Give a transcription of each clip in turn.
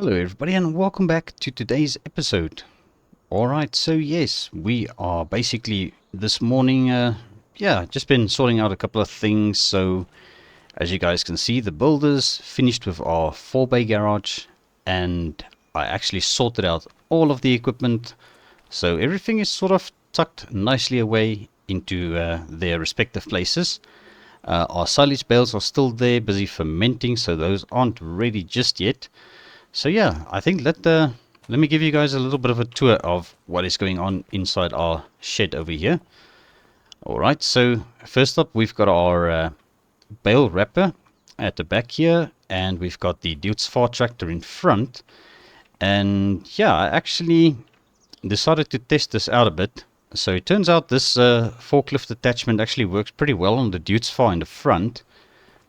Hello everybody and welcome back to today's episode. Alright, so yes, we are basically this morning, just been sorting out a couple of things. So as you guys can see, the builders finished with our 4-bay garage and I actually sorted out all of the equipment. So everything is sort of tucked nicely away into their respective places. Our silage bales are still there, busy fermenting, so those aren't ready just yet. So yeah, I think let me give you guys a little bit of a tour of what is going on inside our shed over here. Alright, so first up we've got our bale wrapper at the back here, and we've got the BUCH'D tractor in front. And yeah, I actually decided to test this out a bit. So it turns out this forklift attachment actually works pretty well on the BUCH'D in the front.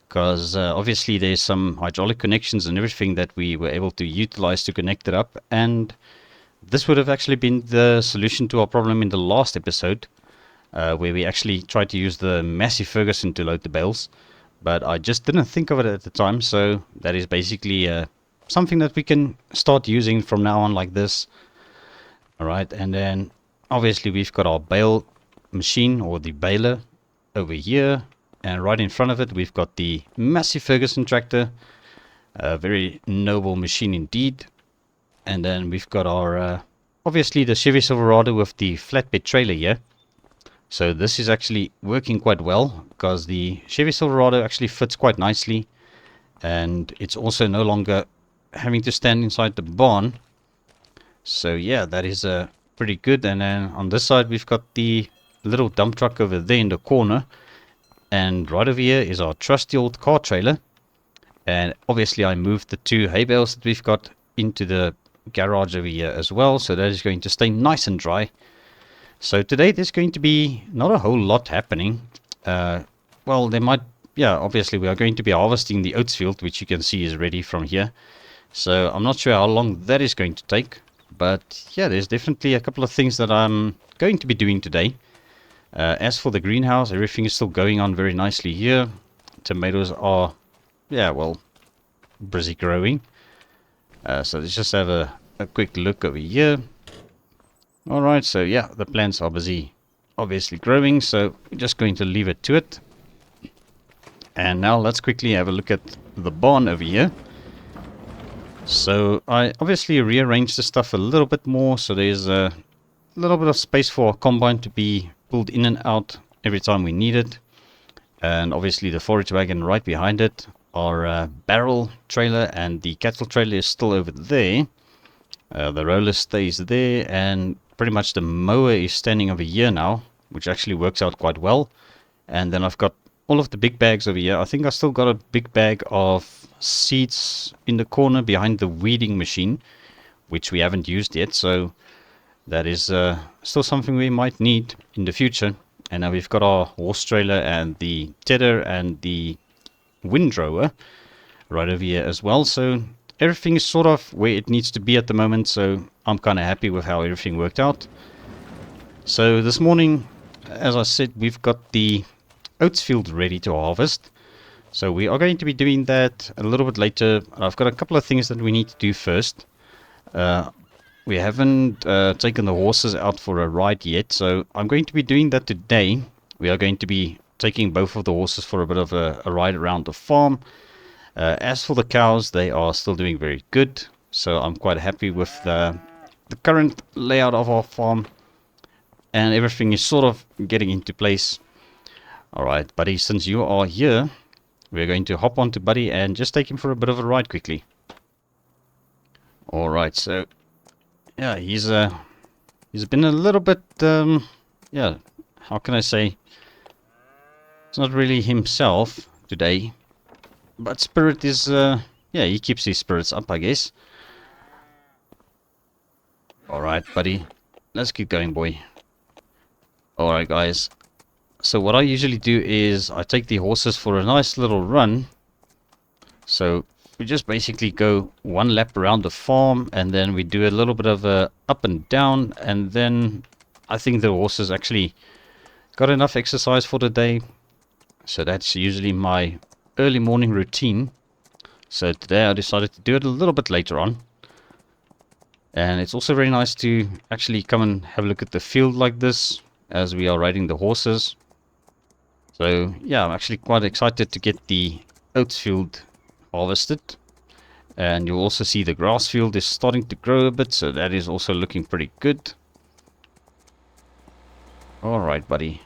Because obviously there's some hydraulic connections and everything that we were able to utilize to connect it up, and this would have actually been the solution to our problem in the last episode, where we actually tried to use the massive Ferguson to load the bales, but I just didn't think of it at the time. So that is basically something that we can start using from now on like this. Alright, and then obviously we've got our bale machine, or the baler, over here. And right in front of it, we've got the massive Ferguson tractor. A very noble machine indeed. And then we've got our, obviously the Chevy Silverado with the flatbed trailer here. So this is actually working quite well, because the Chevy Silverado actually fits quite nicely. And it's also no longer having to stand inside the barn. So yeah, that is pretty good. And then on this side, we've got the little dump truck over there in the corner. And right over here is our trusty old car trailer. And obviously I moved the 2 hay bales that we've got into the garage over here as well. So that is going to stay nice and dry. So today there's going to be not a whole lot happening. Well, there might, obviously we are going to be harvesting the oats field, which you can see is ready from here. So I'm not sure how long that is going to take. But yeah, there's definitely a couple of things that I'm going to be doing today. As for the greenhouse, everything is still going on very nicely here. Tomatoes are, busy growing. So let's just have a quick look over here. Alright, so yeah, the plants are busy, obviously growing, so we're just going to leave it to it. And now let's quickly have a look at the barn over here. So I obviously rearranged the stuff a little bit more, so there's a little bit of space for our combine to be pulled in and out every time we need it. And obviously the forage wagon right behind it. Our barrel trailer and the cattle trailer is still over there. The roller stays there, and pretty much the mower is standing over here now, which actually works out quite well. And then I've got all of the big bags over here. I think I still got a big bag of seeds in the corner behind the weeding machine, which we haven't used yet. So that is still something we might need in the future. And now we've got our horse trailer and the tedder and the windrower right over here as well. So everything is sort of where it needs to be at the moment. So I'm kind of happy with how everything worked out. So this morning, as I said, we've got the oats field ready to harvest. So we are going to be doing that a little bit later. I've got a couple of things that we need to do first. We haven't taken the horses out for a ride yet, so I'm going to be doing that today. We are going to be taking both of the horses for a bit of a ride around the farm. As for the cows, they are still doing very good, so I'm quite happy with the current layout of our farm, and everything is sort of getting into place. Alright, Buddy, since you are here, we're going to hop onto Buddy and just take him for a bit of a ride quickly. Alright, so yeah, he's been a little bit, how can I say, it's not really himself today, but Spirit is, he keeps his spirits up, I guess. Alright, Buddy, let's keep going, boy. Alright, guys, so what I usually do is I take the horses for a nice little run. So we just basically go one lap around the farm, and then we do a little bit of a up and down, and then I think the horses actually got enough exercise for the day. So that's usually my early morning routine. So today I decided to do it a little bit later on. And it's also very nice to actually come and have a look at the field like this as we are riding the horses. So yeah, I'm actually quite excited to get the oats field harvested. And you'll also see the grass field is starting to grow a bit, so that is also looking pretty good. Alright, buddy.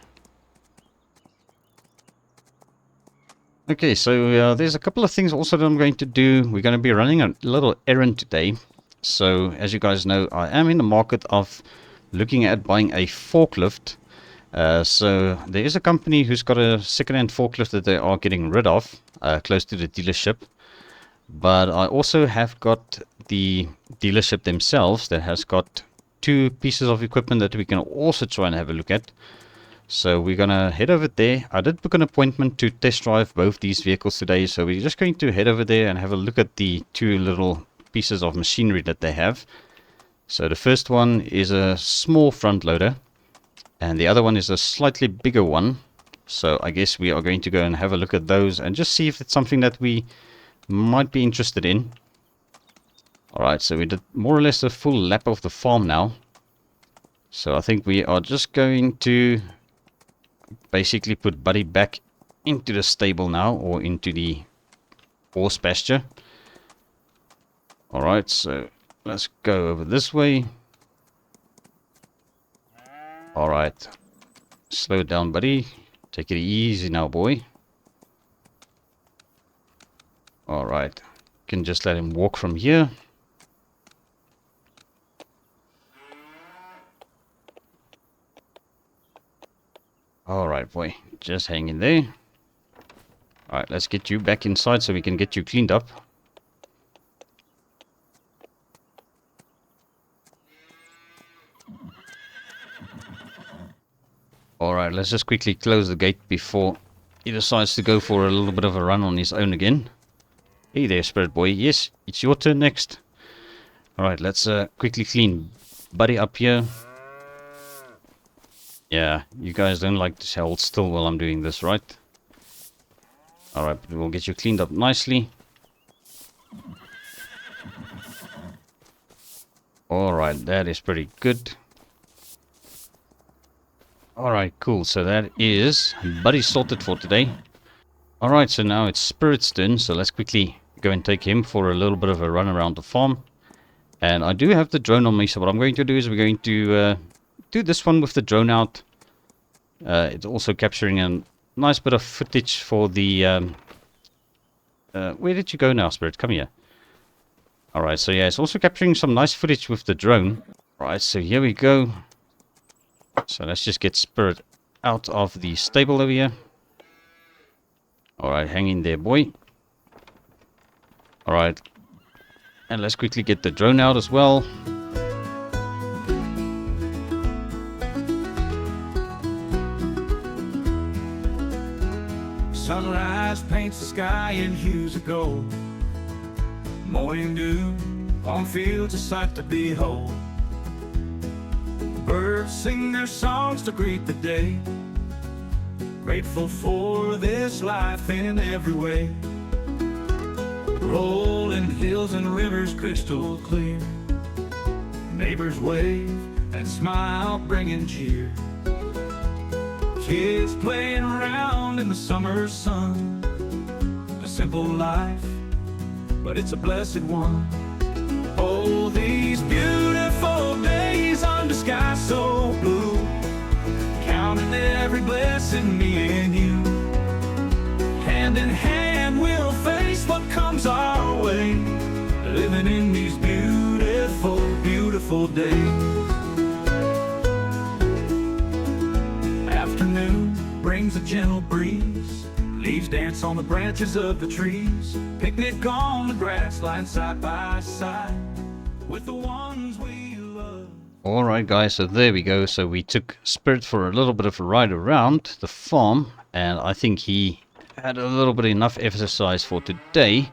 Okay, so there's a couple of things also that I'm going to do. We're going to be running a little errand today. So, as you guys know, I am in the market of looking at buying a forklift. So, there is a company who's got a second-hand forklift that they are getting rid of, close to the dealership. But I also have got the dealership themselves that has got 2 pieces of equipment that we can also try and have a look at. So we're going to head over there. I did book an appointment to test drive both these vehicles today. So we're just going to head over there and have a look at the 2 little pieces of machinery that they have. So the first one is a small front loader. And the other one is a slightly bigger one. So I guess we are going to go and have a look at those and just see if it's something that we might be interested in. Alright, so we did more or less a full lap of the farm now. So I think we are just going to basically put Buddy back into the stable now, or into the horse pasture. Alright, so let's go over this way. Alright, slow down, buddy. Take it easy now, boy. Alright, can just let him walk from here. Alright, boy, just hang in there. Alright, let's get you back inside so we can get you cleaned up. Alright, let's just quickly close the gate before he decides to go for a little bit of a run on his own again. Hey there, Spirit Boy. Yes, it's your turn next. Alright, let's quickly clean Buddy up here. Yeah, you guys don't like to hold still while I'm doing this, right? Alright, but we'll get you cleaned up nicely. Alright, that is pretty good. Alright, cool. So that is Buddy sorted for today. Alright, so now it's Spirit's turn. So let's quickly go and take him for a little bit of a run around the farm. And I do have the drone on me, so what I'm going to do is we're going to do this one with the drone out. It's also capturing a nice bit of footage for the... where did you go now, Spirit? Come here. Alright, so yeah, it's also capturing some nice footage with the drone. Alright, so here we go. So let's just get Spirit out of the stable over here. Alright, hang in there, boy. Alright. And let's quickly get the drone out as well. Sunrise paints the sky in hues of gold. Morning dew on fields a sight to behold. Birds sing their songs to greet the day, grateful for this life in every way. Rolling hills and rivers crystal clear, neighbors wave and smile bringing cheer. Kids playing around in the summer sun. A simple life, but it's a blessed one. Oh, these beautiful days under sky so blue, counting every blessing, me and you. Hand in hand we'll face what comes our way, living in these beautiful, beautiful days. Afternoon brings a gentle breeze, leaves dance on the branches of the trees. Picnic on the grass, lying side by side with the ones we love. Alright guys, so there we go. So we took Spirit for a little bit of a ride around the farm, and I think he had a little bit enough exercise for today.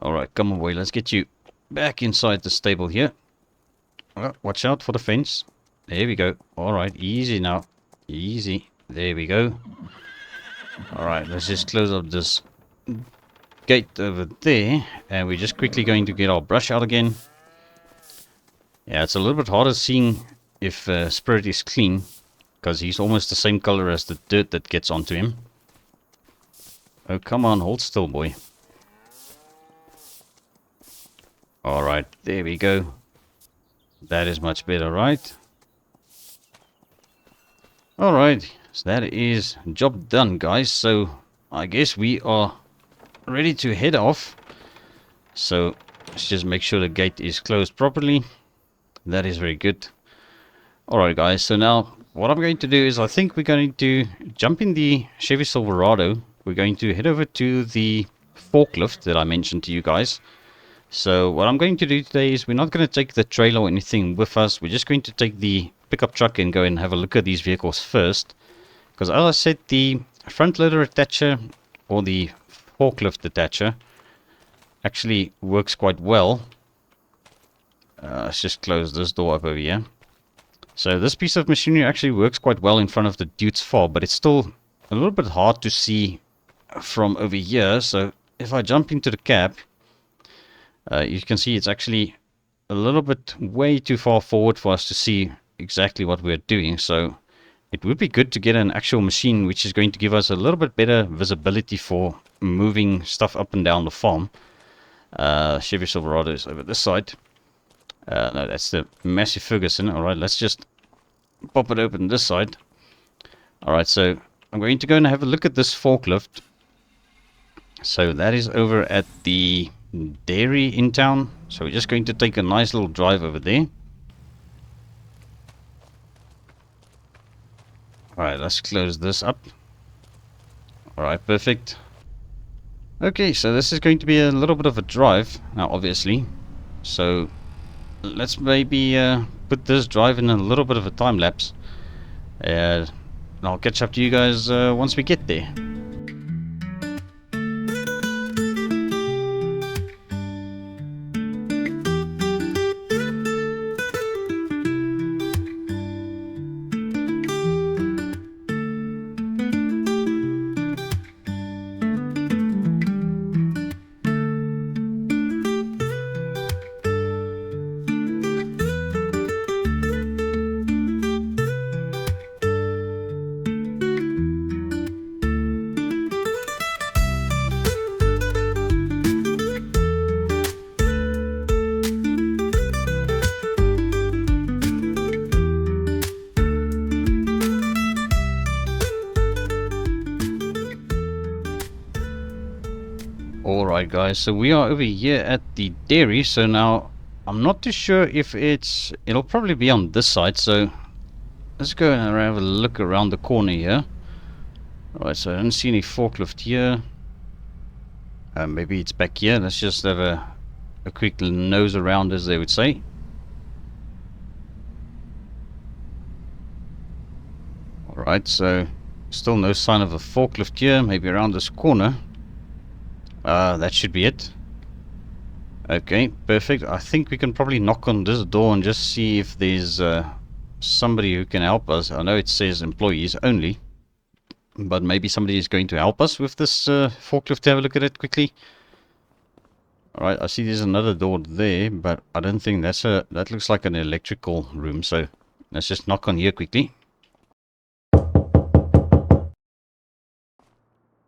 Alright, come on boy, let's get you back inside the stable here. Well, watch out for the fence. There we go. Alright, easy now. Easy. There we go. Alright, let's just close up this gate over there. And we're just quickly going to get our brush out again. Yeah, it's a little bit harder seeing if Spirit is clean, because he's almost the same color as the dirt that gets onto him. Oh, come on, hold still, boy. Alright, there we go. That is much better, right? Alright, so that is job done, guys. So I guess we are ready to head off. So let's just make sure the gate is closed properly. That is very good. Alright, guys, so now what I'm going to do is I think we're going to jump in the Chevy Silverado. We're going to head over to the forklift that I mentioned to you guys. So what I'm going to do today is we're not going to take the trailer or anything with us. We're just going to take the pickup truck and go and have a look at these vehicles first. Because as I said, the front loader attacher or the forklift attacher actually works quite well. Let's just close this door up over here. So this piece of machinery actually works quite well in front of the dude's fob, but it's still a little bit hard to see from over here. So if I jump into the cab, you can see it's actually a little bit way too far forward for us to see exactly what we're doing. So it would be good to get an actual machine which is going to give us a little bit better visibility for moving stuff up and down the farm. Chevy Silverado is over this side. No, that's the massive Ferguson. Alright, let's just pop it open this side. Alright, so I'm going to go and have a look at this forklift. So that is over at the dairy in town. So we're just going to take a nice little drive over there. Alright, let's close this up. Alright, perfect. Okay, so this is going to be a little bit of a drive now, obviously. So let's maybe put this drive in a little bit of a time lapse. And I'll catch up to you guys once we get there. Alright guys, so we are over here at the dairy. So now I'm not too sure if it'll probably be on this side. So let's go and have a look around the corner here. Alright, so I don't see any forklift here. Maybe it's back here. Let's just have a quick nose around, as they would say. Alright, so still no sign of a forklift here. Maybe around this corner. That should be it. Okay, perfect. I think we can probably knock on this door and just see if there's somebody who can help us. I know it says employees only, but maybe somebody is going to help us with this forklift. Have a look at it quickly. Alright, I see there's another door there, but I don't think that looks like an electrical room. So let's just knock on here quickly.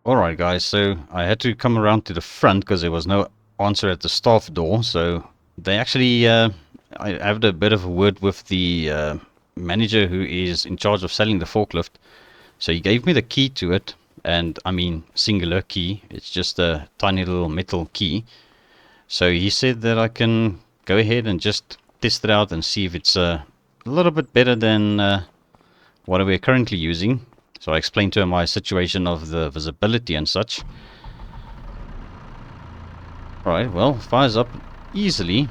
Alright guys, so I had to come around to the front because there was no answer at the staff door. So they actually, I had a bit of a word with the manager who is in charge of selling the forklift. So he gave me the key to it, and I mean singular key, it's just a tiny little metal key. So he said that I can go ahead and just test it out and see if it's a little bit better than what we're currently using. So I explained to him my situation of the visibility and such. Alright, well, fires up easily.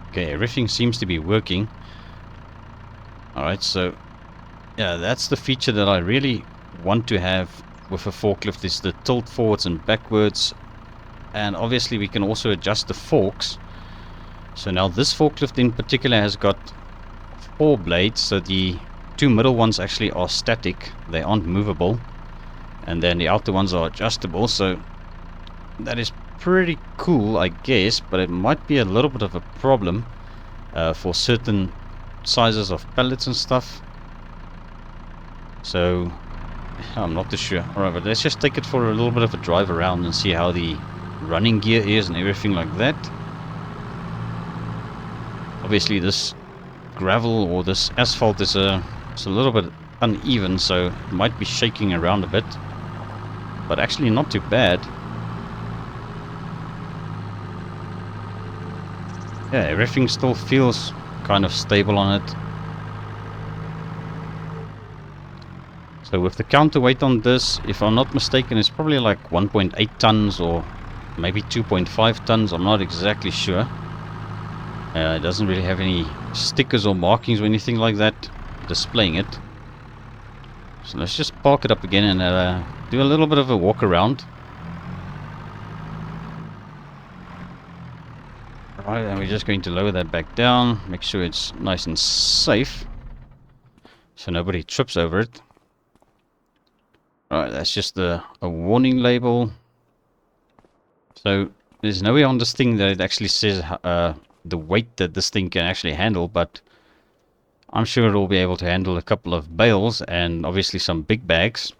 Okay, everything seems to be working. Alright, so yeah, that's the feature that I really want to have with a forklift, is the tilt forwards and backwards. And obviously we can also adjust the forks. So now this forklift in particular has got 4 blades, so the 2 middle ones actually are static, they aren't movable, and then the outer ones are adjustable. So that is pretty cool, I guess, but it might be a little bit of a problem for certain sizes of pallets and stuff. So I'm not too sure. Alright, but let's just take it for a little bit of a drive around and see how the running gear is and everything like that. Obviously this gravel or this asphalt is it's a little bit uneven, so it might be shaking around a bit, but actually not too bad. Yeah, everything still feels kind of stable on it. So with the counterweight on this, if I'm not mistaken, it's probably like 1.8 tons or maybe 2.5 tons. I'm not exactly sure. It doesn't really have any stickers or markings or anything like that displaying it. So let's just park it up again and do a little bit of a walk around. Right, and we're just going to lower that back down, make sure it's nice and safe so nobody trips over it. Alright, that's just a warning label. So there's nowhere on this thing that it actually says the weight that this thing can actually handle, but I'm sure it'll be able to handle a couple of bales and obviously some big bags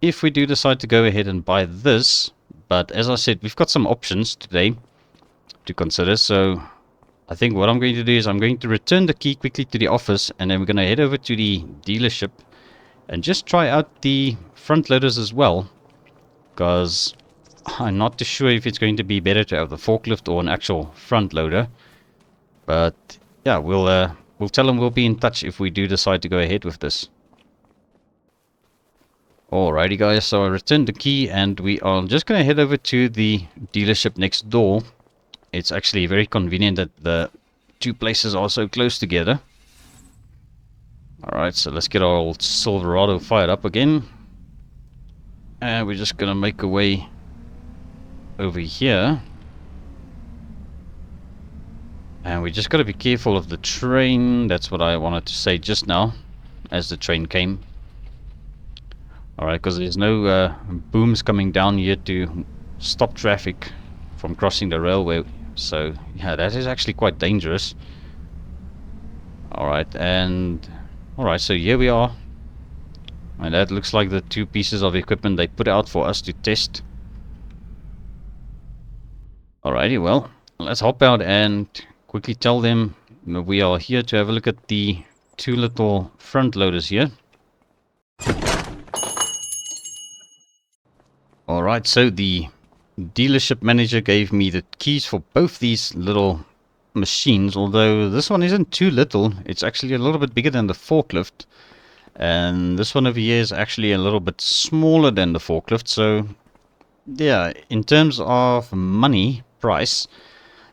if we do decide to go ahead and buy this. But as I said, we've got some options today to consider, so I think what I'm going to do is I'm going to return the key quickly to the office, and then we're going to head over to the dealership and just try out the front loaders as well, because I'm not too sure if it's going to be better to have the forklift or an actual front loader. But yeah, we'll tell them we'll be in touch if we do decide to go ahead with this. Alrighty guys, so I returned the key and we are just going to head over to the dealership next door. It's actually very convenient that the two places are so close together. Alright, so let's get our old Silverado fired up again. And we're just going to make our way over here. And we just got to be careful of the train. That's what I wanted to say just now as the train came. Alright, because there's no booms coming down here to stop traffic from crossing the railway. So yeah, that is actually quite dangerous. Alright, so here we are. And that looks like the two pieces of equipment they put out for us to test. Alrighty, well, let's hop out and quickly tell them we are here to have a look at the two little front loaders here. Alright, so the dealership manager gave me the keys for both these little machines, although this one isn't too little. It's actually a little bit bigger than the forklift, and this one over here is actually a little bit smaller than the forklift. So yeah, in terms of money price,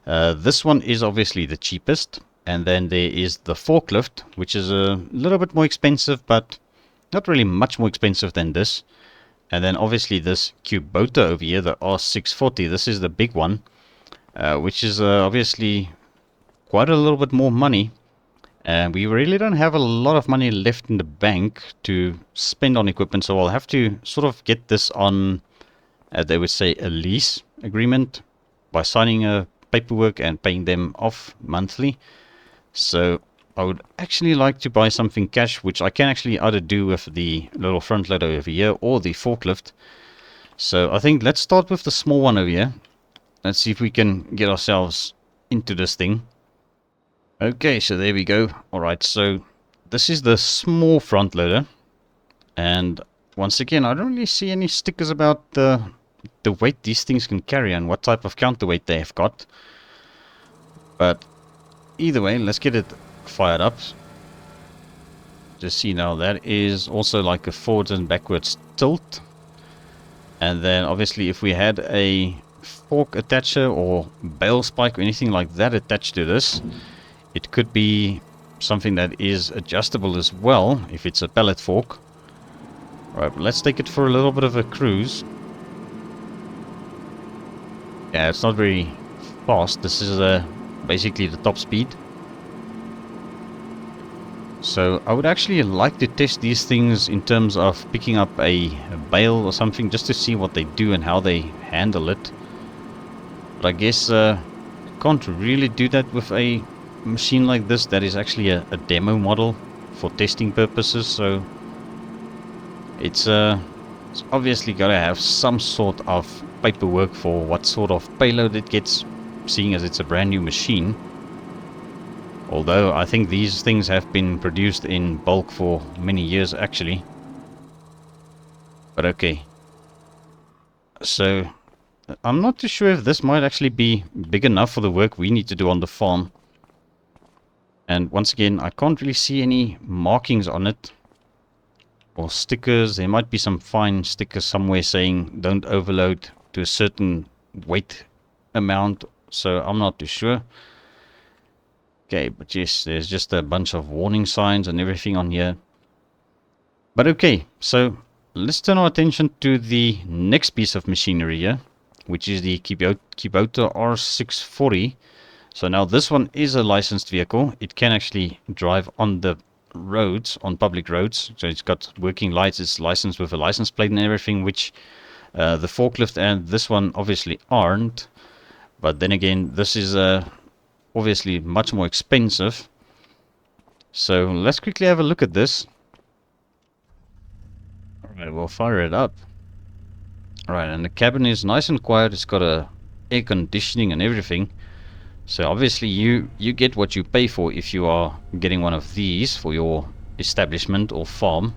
this one is obviously the cheapest, and then there is the forklift, which is a little bit more expensive, but not really much more expensive than this. And then obviously this Kubota over here, the R640, this is the big one, which is obviously quite a little bit more money. And we really don't have a lot of money left in the bank to spend on equipment, so I'll have to sort of get this on, they would say, a lease agreement by signing a paperwork and paying them off monthly. So I would actually like to buy something cash, which I can actually either do with the little front loader over here or the forklift. So I think let's start with the small one over here. Let's see if we can get ourselves into this thing. Okay, so there we go. Alright, so this is the small front loader. And once again, I don't really see any stickers about the weight these things can carry and what type of counterweight they have got. But either way, let's get it fired up. Just see now, that is also like a forwards and backwards tilt. And then obviously if we had a fork attacher or bale spike or anything like that attached to this, it could be something that is adjustable as well if it's a pallet fork. Alright, let's take it for a little bit of a cruise. Yeah, it's not very fast. This is basically the top speed. So I would actually like to test these things in terms of picking up a bale or something, just to see what they do and how they handle it. But I guess can't really do that with a machine like this that is actually a demo model for testing purposes, so it's obviously got to have some sort of paperwork for what sort of payload it gets, seeing as it's a brand new machine. Although I think these things have been produced in bulk for many years actually. But okay. So I'm not too sure if this might actually be big enough for the work we need to do on the farm. And once again, I can't really see any markings on it. Or stickers. There might be some fine stickers somewhere saying don't overload to a certain weight amount. So I'm not too sure. Okay, but yes, there's just a bunch of warning signs and everything on here. But okay, so let's turn our attention to the next piece of machinery here, which is the Kubota R640. So now this one is a licensed vehicle. It can actually drive on the roads, on public roads. So it's got working lights, it's licensed with a license plate and everything, which the forklift and this one obviously aren't. But then again, this is obviously much more expensive. So let's quickly have a look at this. Alright, we'll fire it up. Alright, and the cabin is nice and quiet. It's got a air conditioning and everything. So obviously you get what you pay for if you are getting one of these for your establishment or farm.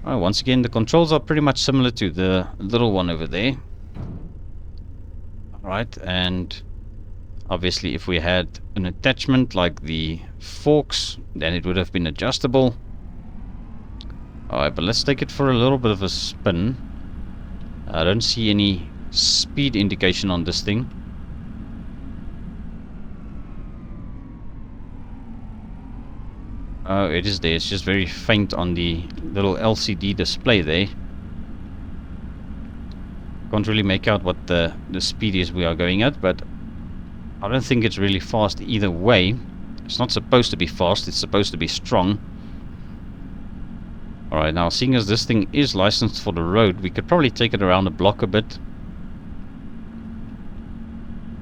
Once again, the controls are pretty much similar to the little one over there. Alright, and obviously if we had an attachment like the forks, then it would have been adjustable. Alright, but let's take it for a little bit of a spin. I don't see any speed indication on this thing. Oh, it is there. It's just very faint on the little LCD display there. Can't really make out what the speed is we are going at, but I don't think it's really fast either way. It's not supposed to be fast, it's supposed to be strong. Alright, now seeing as this thing is licensed for the road, we could probably take it around the block a bit.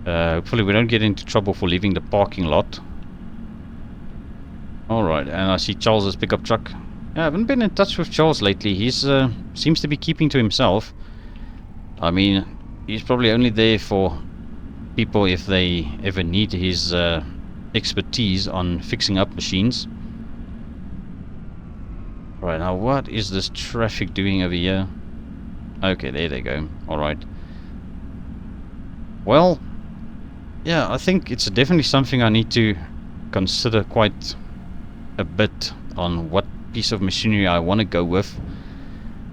Hopefully we don't get into trouble for leaving the parking lot. Alright, and I see Charles's pickup truck. I haven't been in touch with Charles lately. He's seems to be keeping to himself. I mean, he's probably only there for people if they ever need his expertise on fixing up machines. Right, now what is this traffic doing over here? Okay, there they go. Alright. Well, yeah, I think it's definitely something I need to consider quite a bit on what piece of machinery I want to go with.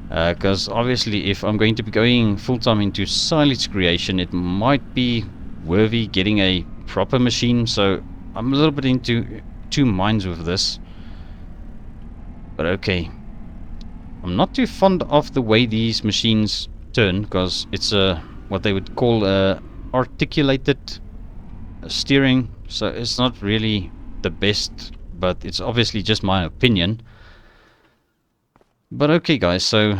Because obviously if I'm going to be going full-time into silage creation, it might be worthy getting a proper machine. So I'm a little bit into two minds with this. But okay, I'm not too fond of the way these machines turn, because it's what they would call articulated steering. So it's not really the best, but it's obviously just my opinion. But okay guys, so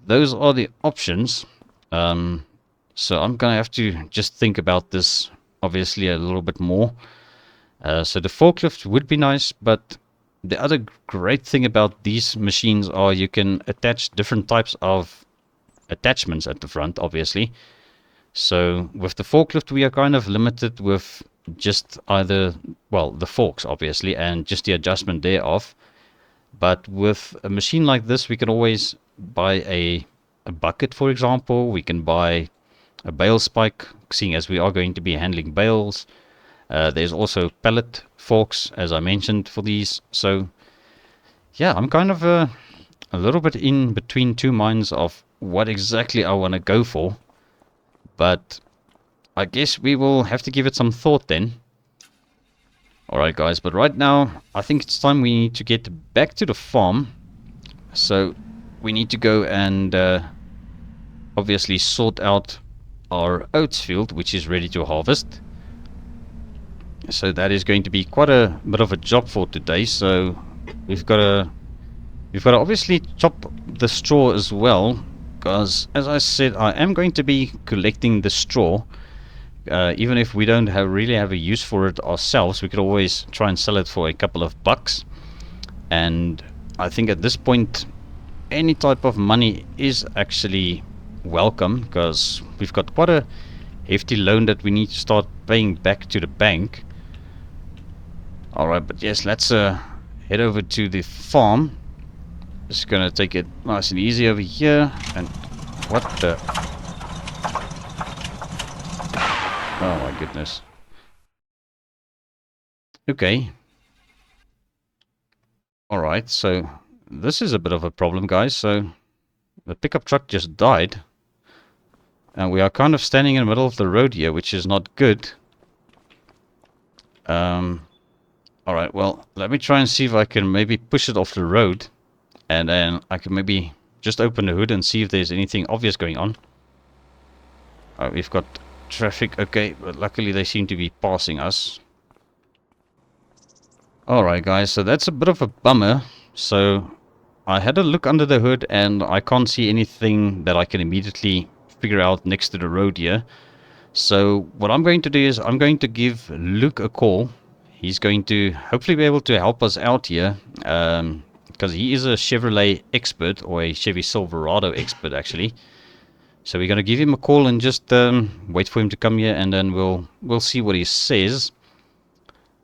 those are the options. So I'm gonna have to just think about this obviously a little bit more. So the forklift would be nice, but the other great thing about these machines are you can attach different types of attachments at the front, obviously. So with the forklift we are kind of limited with just either, well, the forks obviously and just the adjustment thereof. But with a machine like this we can always buy a bucket, for example. We can buy a bale spike, seeing as we are going to be handling bales. There's also pellet forks, as I mentioned, for these. So yeah, I'm kind of a little bit in between two minds of what exactly I want to go for. But I guess we will have to give it some thought then. Alright guys, but right now I think it's time we need to get back to the farm. So we need to go and obviously sort out our oats field, which is ready to harvest. So that is going to be quite a bit of a job for today. So we've got to obviously chop the straw as well, because as I said, I am going to be collecting the straw, Even if we don't really have a use for it ourselves, we could always try and sell it for a couple of bucks. And I think at this point, any type of money is actually welcome, because we've got quite a hefty loan that we need to start paying back to the bank. Alright, but yes, let's head over to the farm. Just gonna take it nice and easy over here. And what the... Oh my goodness. Okay. Alright, so this is a bit of a problem, guys. So the pickup truck just died. And we are kind of standing in the middle of the road here, which is not good. Alright, well, let me try and see if I can maybe push it off the road. And then I can maybe just open the hood and see if there's anything obvious going on. We've got traffic, okay, but luckily they seem to be passing us. Alright guys, so that's a bit of a bummer. So I had a look under the hood and I can't see anything that I can immediately figure out next to the road here. So what I'm going to do is I'm going to give Luke a call. He's going to hopefully be able to help us out here, because he is a Chevrolet expert, or a Chevy Silverado expert actually. So we're going to give him a call and just wait for him to come here, and then we'll see what he says.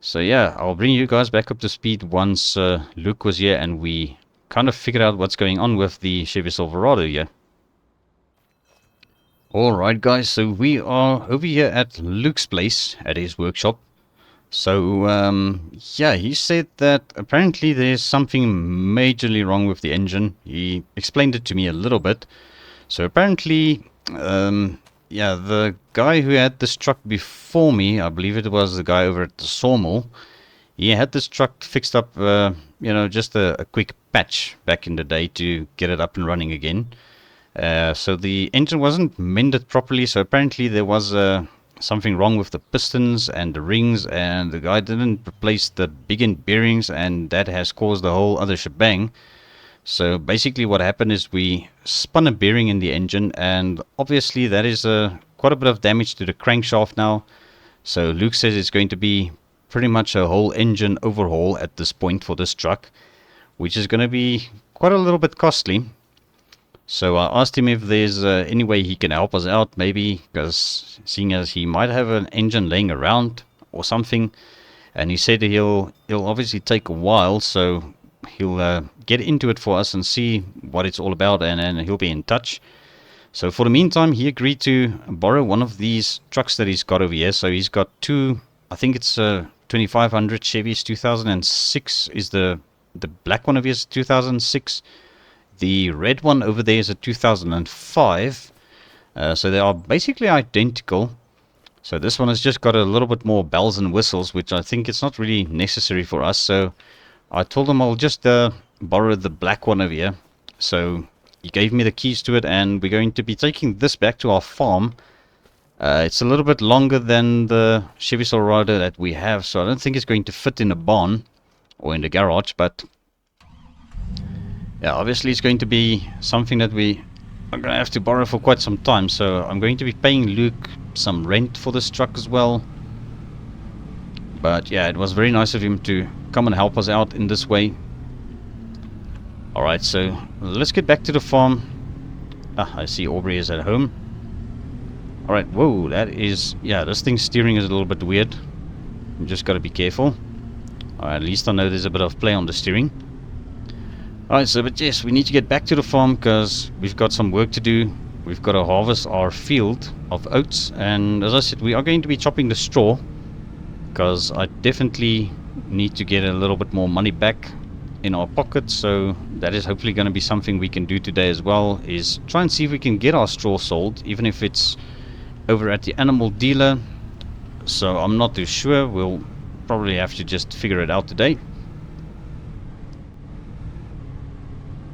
So yeah, I'll bring you guys back up to speed once Luke was here and we kind of figured out what's going on with the Chevy Silverado here. Alright guys, so we are over here at Luke's place, at his workshop. So yeah, he said that apparently there's something majorly wrong with the engine. He explained it to me a little bit. So apparently, yeah, the guy who had this truck before me, I believe it was the guy over at the sawmill, he had this truck fixed up, you know, just a quick patch back in the day to get it up and running again. So the engine wasn't mended properly, so apparently there was something wrong with the pistons and the rings, and the guy didn't replace the big end bearings, and that has caused the whole other shebang. So basically what happened is we spun a bearing in the engine, and obviously that is quite a bit of damage to the crankshaft now. So Luke says it's going to be pretty much a whole engine overhaul at this point for this truck, which is going to be quite a little bit costly. So I asked him if there's any way he can help us out, maybe, because seeing as he might have an engine laying around or something, and he said he'll obviously take a while, so he'll get into it for us and see what it's all about, and then he'll be in touch. So for the meantime, he agreed to borrow one of these trucks that he's got over here. So he's got two, I think it's 2500 Chevys, 2006 is the black one of his, 2006. The red one over there is a 2005. So they are basically identical. So this one has just got a little bit more bells and whistles, which I think it's not really necessary for us. So I told him I'll just borrow the black one over here. So he gave me the keys to it, and we're going to be taking this back to our farm. It's a little bit longer than the Chevy Silverado that we have, so I don't think it's going to fit in a barn or in the garage, but yeah, obviously it's going to be something that we are going to have to borrow for quite some time. So I'm going to be paying Luke some rent for this truck as well. But yeah, it was very nice of him to come and help us out in this way. Alright, so let's get back to the farm. I see Aubrey is at home. Alright, whoa, that is... yeah, this thing's steering is a little bit weird. You just got to be careful. Alright, at least I know there's a bit of play on the steering. Alright, so but yes, we need to get back to the farm because we've got some work to do. We've got to harvest our field of oats, and as I said, we are going to be chopping the straw because I definitely need to get a little bit more money back in our pockets. So that is hopefully going to be something we can do today as well, is try and see if we can get our straw sold, even if it's over at the animal dealer. So I'm not too sure. We'll probably have to just figure it out today.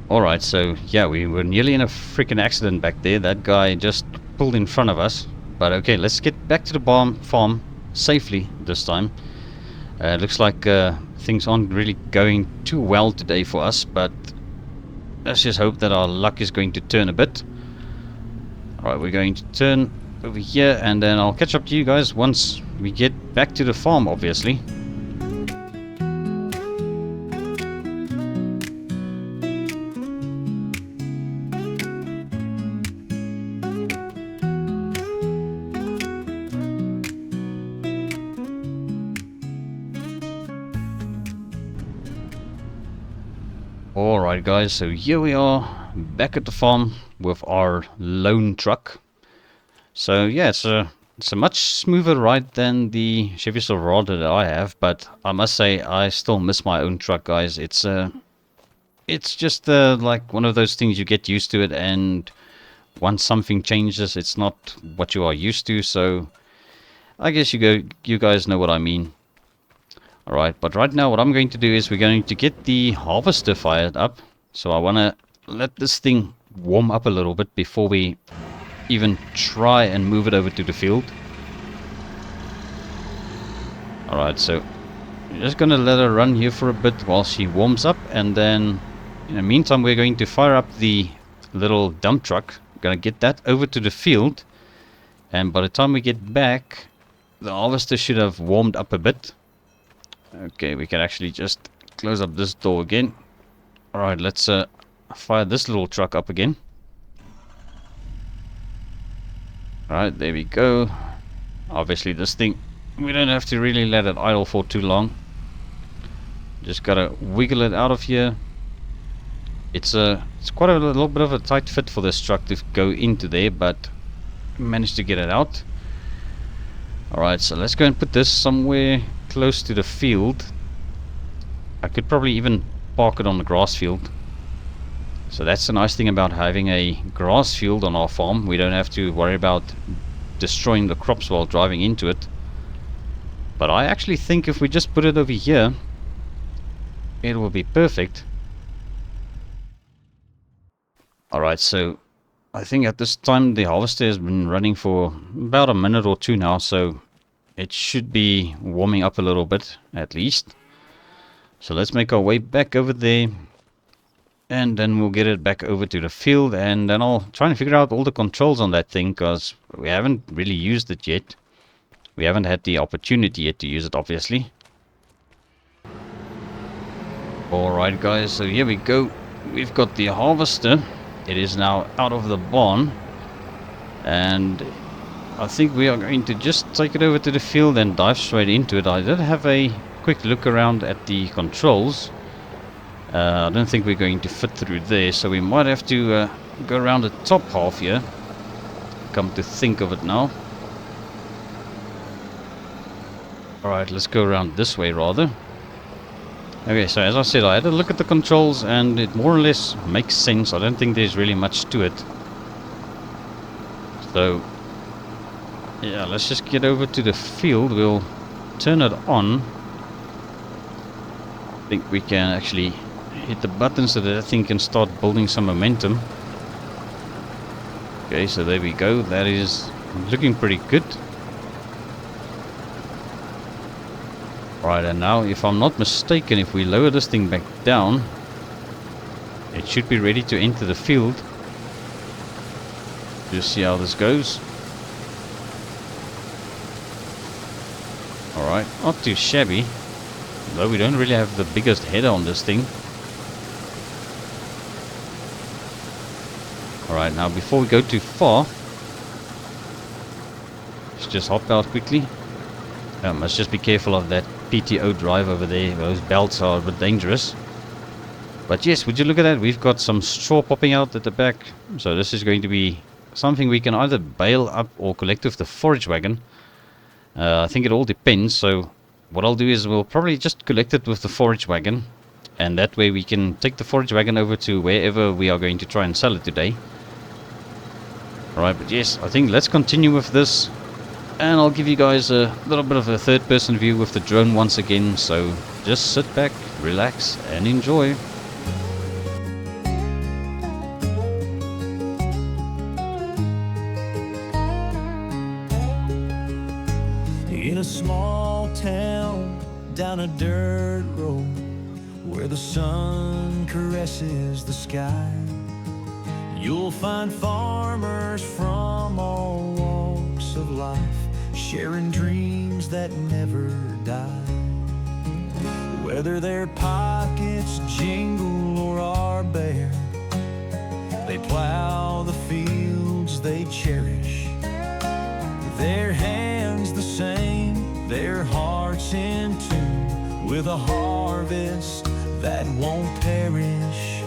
Alright, so yeah, we were nearly in a freaking accident back there. That guy just pulled in front of us. But okay, let's get back to the farm safely this time. It looks like things aren't really going too well today for us, but let's just hope that our luck is going to turn a bit. Alright, we're going to turn over here, and then I'll catch up to you guys once we get back to the farm, obviously. Alright guys, so here we are back at the farm with our lone truck. So yeah, it's a much smoother ride than the Chevy Silverado that I have, but I must say I still miss my own truck, guys. It's just like one of those things, you get used to it, and once something changes, it's not what you are used to. So I guess you guys know what I mean. Alright, but right now what I'm going to do is we're going to get the harvester fired up. So I want to let this thing warm up a little bit before we even try and move it over to the field. Alright, so I'm just going to let her run here for a bit while she warms up, and then in the meantime we're going to fire up the little dump truck. We're going to get that over to the field, and by the time we get back, the harvester should have warmed up a bit. Okay, we can actually just close up this door again. Alright, let's fire this little truck up again. Alright, there we go. Obviously this thing, we don't have to really let it idle for too long. Just gotta wiggle it out of here. It's quite a little bit of a tight fit for this truck to go into there, but managed to get it out. Alright, so let's go and put this somewhere close to the field. I could probably even park it on the grass field. So that's the nice thing about having a grass field on our farm. We don't have to worry about destroying the crops while driving into it. But I actually think if we just put it over here, it will be perfect. Alright, so I think at this time the harvester has been running for about a minute or two now, so it should be warming up a little bit at least. So let's make our way back over there, and then we'll get it back over to the field, and then I'll try and figure out all the controls on that thing, because we haven't really used it yet. We haven't had the opportunity yet to use it, obviously. Alright guys, so here we go. We've got the harvester. It is now out of the barn, and I think we are going to just take it over to the field and dive straight into it. I did have a quick look around at the controls. I don't think we're going to fit through there, so we might have to go around the top half here. Come to think of it now. Alright, let's go around this way rather. Okay, so as I said, I had a look at the controls and it more or less makes sense. I don't think there's really much to it. So yeah, let's just get over to the field. We'll turn it on. I think we can actually hit the button so that thing can start building some momentum. Okay, so there we go. That is looking pretty good. Right, and now if I'm not mistaken, if we lower this thing back down, it should be ready to enter the field. Just see how this goes. Alright, not too shabby, though we don't really have the biggest header on this thing. Alright, now before we go too far, let's just hop out quickly. Let's just be careful of that PTO drive over there. Those belts are a bit dangerous. But yes, would you look at that? We've got some straw popping out at the back. So this is going to be something we can either bale up or collect with the forage wagon. I think it all depends. So what I'll do is we'll probably just collect it with the forage wagon. And that way we can take the forage wagon over to wherever we are going to try and sell it today. Alright, but yes, I think let's continue with this. And I'll give you guys a little bit of a third-person view with the drone once again. So just sit back, relax, and enjoy. In a small town down a dirt road where the sun caresses the sky, you'll find farmers from all walks purpose of life, sharing dreams that never die. Whether their pockets jingle or are bare, they plow the fields they cherish. Their hands the same, their hearts in tune, with a harvest that won't perish.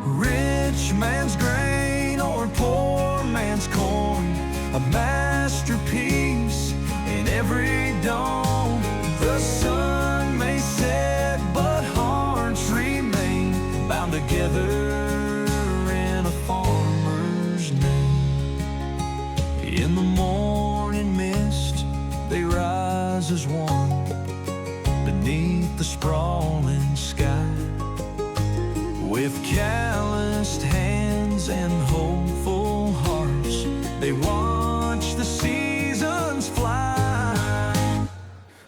Rich man's grain or poor man's corn, a masterpiece in every dawn. The sun may set, but hearts remain bound together in a farmer's name. In the morning mist, they rise as one beneath the sprawling sky. With calloused hands and hopeful hearts, they watch the seasons fly.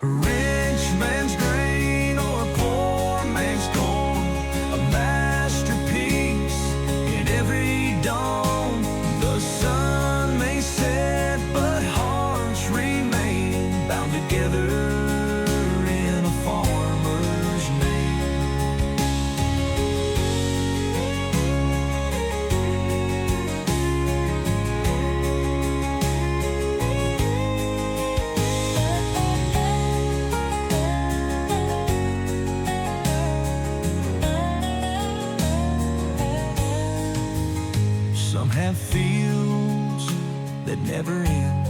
Rich man's grain or poor man's corn, a masterpiece in every dawn. The sun may set, but hearts remain bound together in a farmer's name. Some have fields that never end,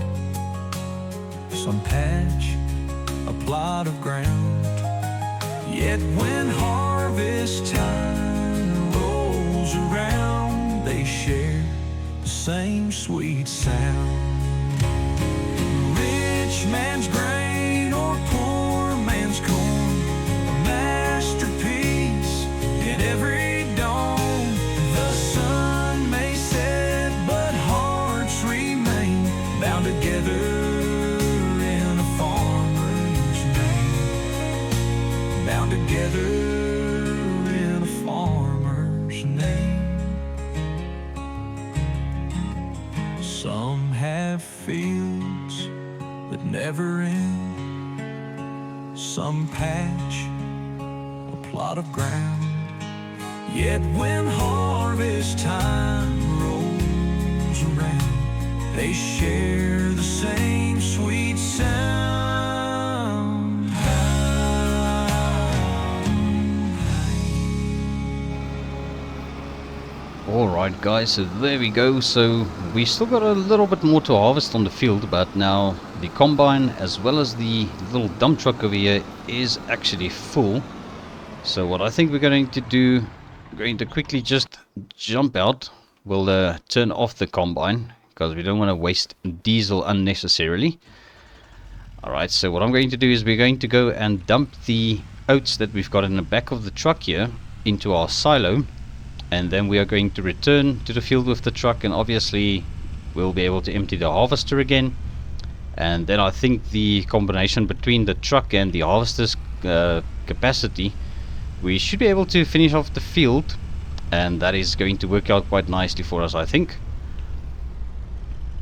some patch a plot of ground. Yet when harvest time rolls around, they share the same sweet sound. Rich man's grain or poor man's corn, a masterpiece in every dawn. The sun may set, but hearts remain bound together in a farmer's name. Bound together in a farmer's name. Some have fields that never end, some patch a plot of ground. Yet when harvest time rolls around, they share the same sweet sound. Alright guys, so there we go. So we still got a little bit more to harvest on the field, but now the combine as well as the little dump truck over here is actually full. So what I think we're going to do, we're going to quickly just jump out. We'll turn off the combine because we don't want to waste diesel unnecessarily. Alright, so what I'm going to do is we're going to go and dump the oats that we've got in the back of the truck here into our silo. And then we are going to return to the field with the truck, and obviously we'll be able to empty the harvester again. And then I think the combination between the truck and the harvester's capacity, we should be able to finish off the field, and that is going to work out quite nicely for us, I think.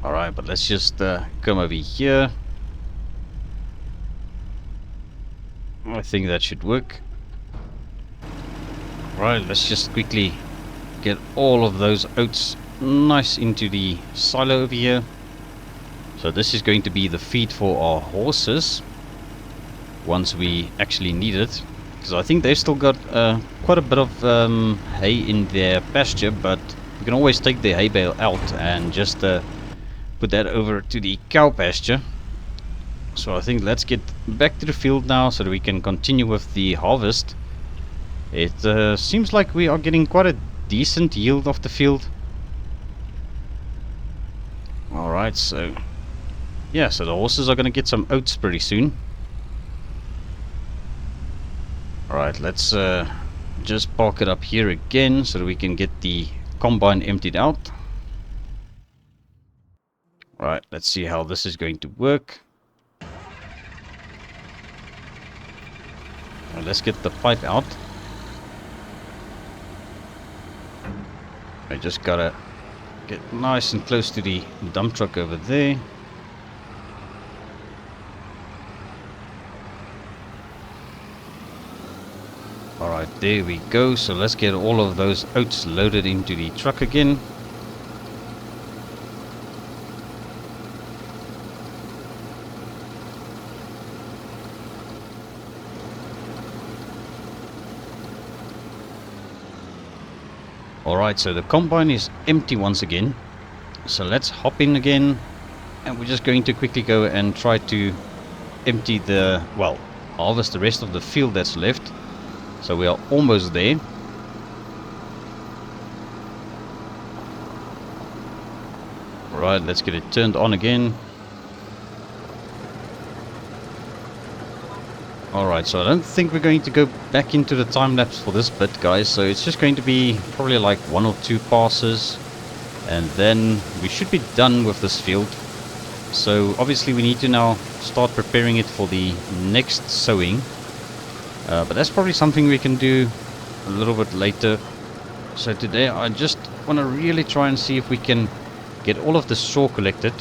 Alright, but let's just come over here. I think that should work. Right, let's just quickly get all of those oats nice into the silo over here. So this is going to be the feed for our horses once we actually need it, because I think they've still got quite a bit of hay in their pasture, but we can always take the hay bale out and just put that over to the cow pasture. So I think let's get back to the field now so that we can continue with the harvest. It seems like we are getting quite a decent yield off the field. Alright, so yeah, so the horses are going to get some oats pretty soon. Alright, let's just park it up here again so that we can get the combine emptied out. Alright, let's see how this is going to work. Let's get the pipe out. I just gotta get nice and close to the dump truck over there. there we go. So let's get all of those oats loaded into the truck again. Alright, so the combine is empty once again. So let's hop in again. And we're just going to quickly go and try to empty the, well, harvest the rest of the field that's left. So we are almost there. Alright, let's get it turned on again. Alright, so I don't think we're going to go back into the time lapse for this bit, guys. So it's just going to be probably like 1 or 2 passes. And then we should be done with this field. So obviously we need to now start preparing it for the next sowing. But that's probably something we can do a little bit later. So today I just want to really try and see if we can get all of the straw collected.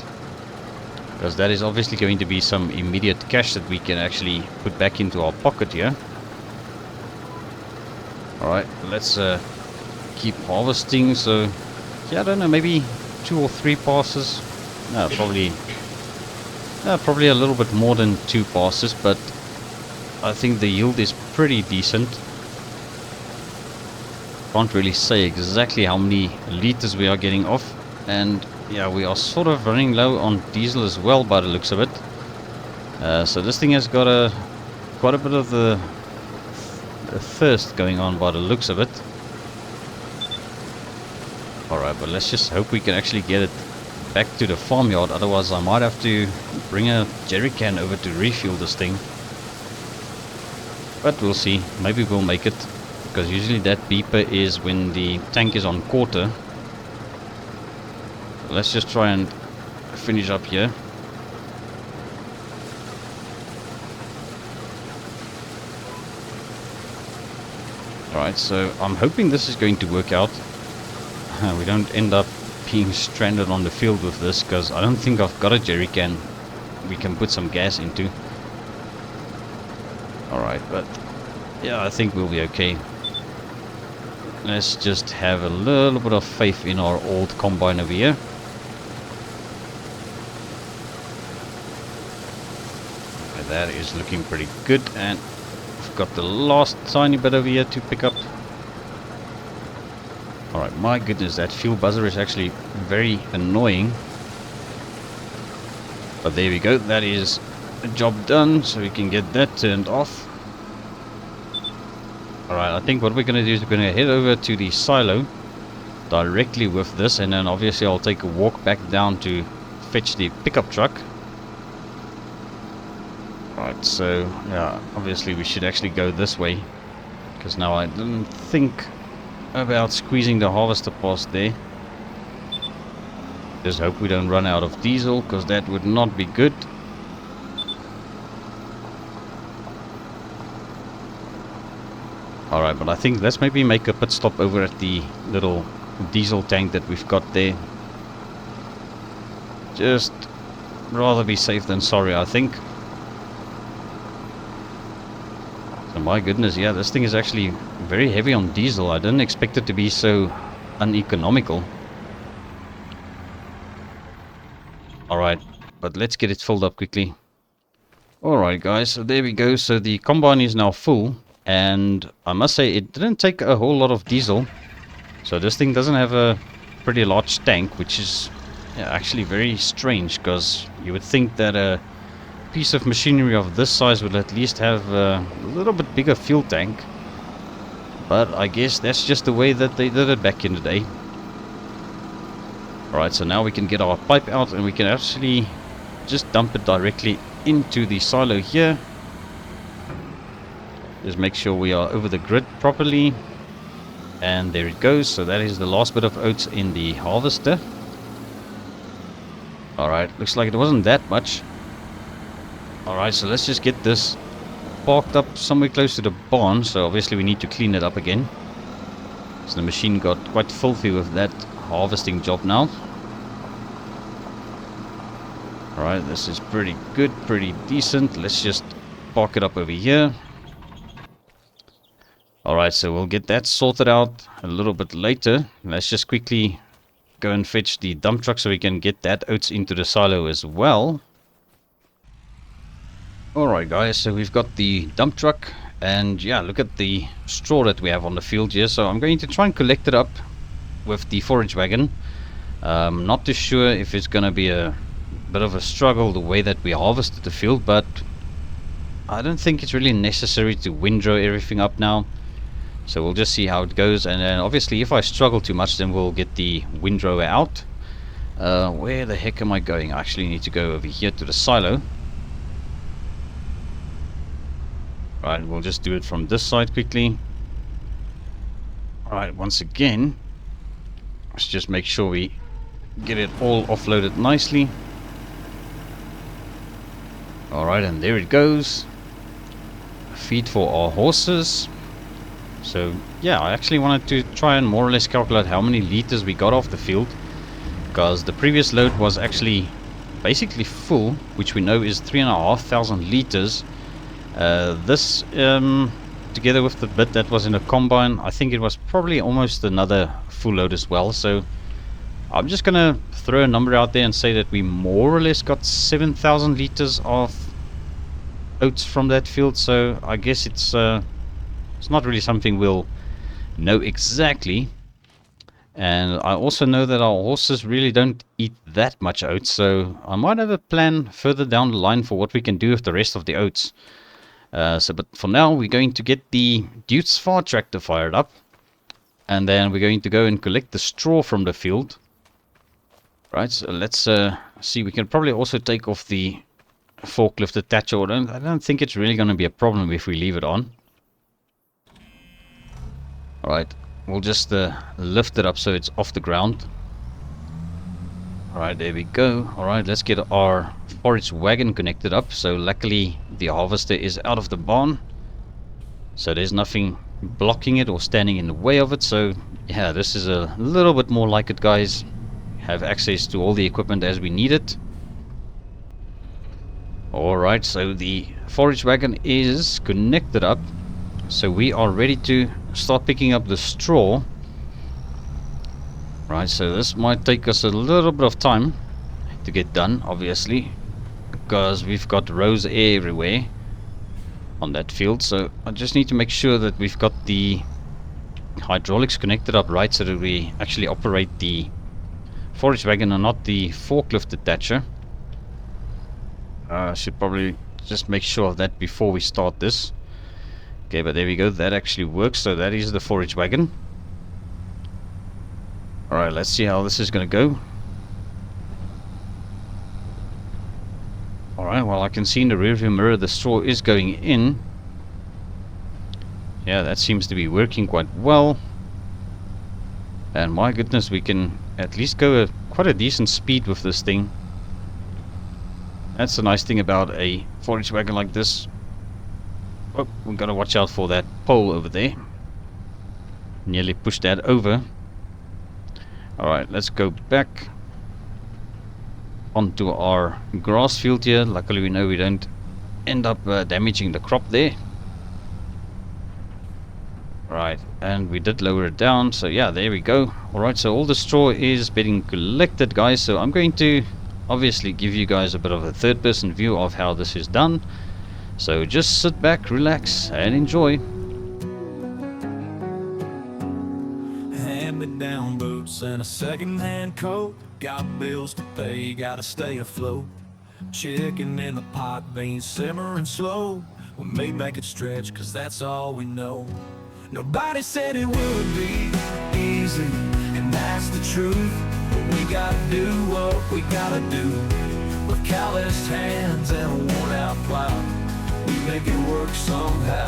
Because that is obviously going to be some immediate cash that we can actually put back into our pocket here. Alright, let's keep harvesting. So, yeah, I don't know, maybe 2 or 3 passes. No, probably a little bit more than 2 passes, but I think the yield is pretty decent. Can't really say exactly how many liters we are getting off. And yeah, we are sort of running low on diesel as well by the looks of it. So this thing has got quite a bit of the thirst going on by the looks of it. Alright, but let's just hope we can actually get it back to the farmyard. Otherwise I might have to bring a jerry can over to refuel this thing. But we'll see. Maybe we'll make it. Because usually that beeper is when the tank is on quarter. Let's just try and finish up here. Alright, so I'm hoping this is going to work out. We don't end up being stranded on the field with this, because I don't think I've got a jerry can we can put some gas into. Alright, but yeah, I think we'll be okay. Let's just have a little bit of faith in our old combine over here. That is looking pretty good, and we've got the last tiny bit over here to pick up. Alright, my goodness, that fuel buzzer is actually very annoying. But there we go, that is a job done, so we can get that turned off. Alright, I think what we're going to do is we're going to head over to the silo directly with this, and then obviously I'll take a walk back down to fetch the pickup truck. Right, so yeah, obviously we should actually go this way, because now I didn't think about squeezing the harvester past there. Just hope we don't run out of diesel, because that would not be good. Alright, but I think let's maybe make a pit stop over at the little diesel tank that we've got there. Just rather be safe than sorry, I think. So my goodness, yeah, this thing is actually very heavy on diesel. I didn't expect it to be so uneconomical. Alright, but let's get it filled up quickly. Alright guys, so there we go. So the combine is now full. And I must say, it didn't take a whole lot of diesel. So this thing doesn't have a pretty large tank, which is actually very strange, because you would think that a piece of machinery of this size would at least have a little bit bigger fuel tank. But I guess that's just the way that they did it back in the day. Alright, so now we can get our pipe out and we can actually just dump it directly into the silo here. Just make sure we are over the grid properly. And there it goes. So that is the last bit of oats in the harvester. Alright, looks like it wasn't that much. Alright, so let's just get this parked up somewhere close to the barn. So obviously we need to clean it up again. So the machine got quite filthy with that harvesting job now. Alright, this is pretty good, pretty decent. Let's just park it up over here. Alright, so we'll get that sorted out a little bit later. Let's just quickly go and fetch the dump truck so we can get that oats into the silo as well. Alright guys, so we've got the dump truck, and yeah, look at the straw that we have on the field here. So I'm going to try and collect it up with the forage wagon. Not too sure if it's going to be a bit of a struggle the way that we harvested the field, but I don't think it's really necessary to windrow everything up now. So we'll just see how it goes, and then obviously if I struggle too much, then we'll get the windrower out. Where the heck am I going? I actually need to go over here to the silo. Right, we'll just do it from this side quickly. Alright, once again, let's just make sure we get it all offloaded nicely. Alright, and there it goes. Feed for our horses. So yeah, I actually wanted to try and more or less calculate how many liters we got off the field, because the previous load was actually basically full, which we know is 3,500 liters. This together with the bit that was in a combine, I think it was probably almost another full load as well. So I'm just gonna throw a number out there and say that we more or less got 7,000 liters of oats from that field. So I guess it's not really something we'll know exactly. And I also know that our horses really don't eat that much oats, so I might have a plan further down the line for what we can do with the rest of the oats. But for now, we're going to get the Dude's Far tractor fired up, and then we're going to go and collect the straw from the field. Right, so let's see. We can probably also take off the forklift attacher. I don't think it's really going to be a problem if we leave it on. Alright, we'll just lift it up so it's off the ground. Alright, there we go. Alright, let's get our forage wagon connected up. So luckily the harvester is out of the barn, so there's nothing blocking it or standing in the way of it. So yeah, this is a little bit more like it, guys. Have access to all the equipment as we need it. Alright, so the forage wagon is connected up, so we are ready to start picking up the straw. Right, so this might take us a little bit of time to get done, obviously, because we've got rows everywhere on that field. So I just need to make sure that we've got the hydraulics connected up right, so that we actually operate the forage wagon and not the forklift attacher. I should probably just make sure of that before we start this. Okay, but there we go, that actually works. So that is the forage wagon. Alright, let's see how this is going to go. Alright, well, I can see in the rearview mirror the straw is going in. Yeah, that seems to be working quite well. And my goodness, we can at least go at quite a decent speed with this thing. That's the nice thing about a forage wagon like this. Oh, we've got to watch out for that pole over there. Nearly pushed that over. Alright, let's go back onto our grass field here. Luckily we know we don't end up damaging the crop there. Right, and we did lower it down, so yeah, there we go. Alright, so all the straw is being collected, guys. So I'm going to obviously give you guys a bit of a third-person view of how this is done. So just sit back, relax, and enjoy. Hand-me-down boots and a second-hand coat. Got bills to pay, gotta stay afloat. Chicken in the pot, beans simmering slow. We may make it stretch, cause that's all we know. Nobody said it would be easy, and that's the truth. But we gotta do what we gotta do. With calloused hands and a worn-out plow, we make it work somehow.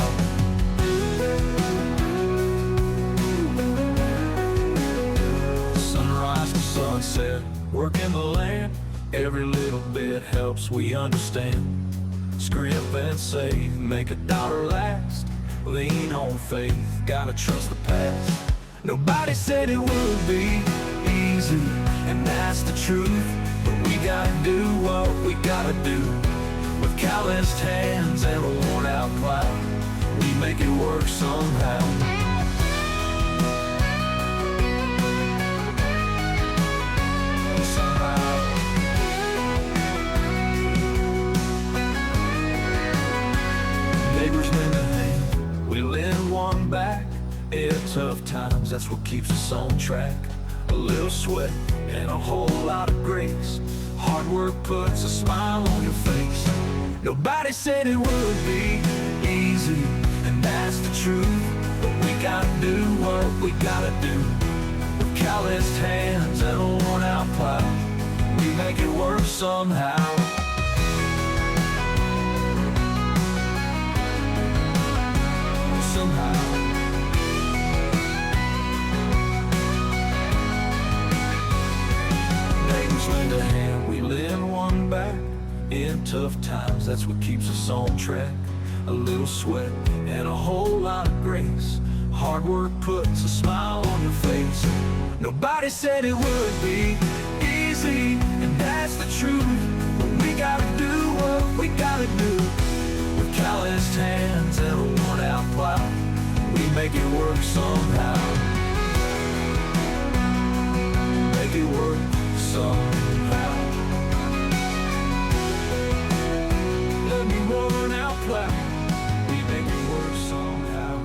Sunrise to sunset, working the land. Every little bit helps, we understand. Scrimp and save, make a dollar last. Lean on faith, gotta trust the past. Nobody said it would be easy, and that's the truth. But we gotta do what we gotta do. With calloused hands and a worn-out plow, we make it work somehow. Neighbors lend a hand, we lend one back. In tough times, that's what keeps us on track. A little sweat and a whole lot of grace. Hard work puts a smile on your face. Nobody said it would be easy, and that's the truth. But we gotta do what we gotta do. With calloused hands and a worn out plow, we make it work somehow. Neighbors lend a hand, we lend one back. In tough times, that's what keeps us on track. A little sweat and a whole lot of grace. Hard work puts a smile on your face. Nobody said it would be easy, and that's the truth. But we gotta do what we gotta do. With calloused hands and a worn out plow, we make it work somehow. Make it work somehow. Let me worn out plow. We make it work somehow.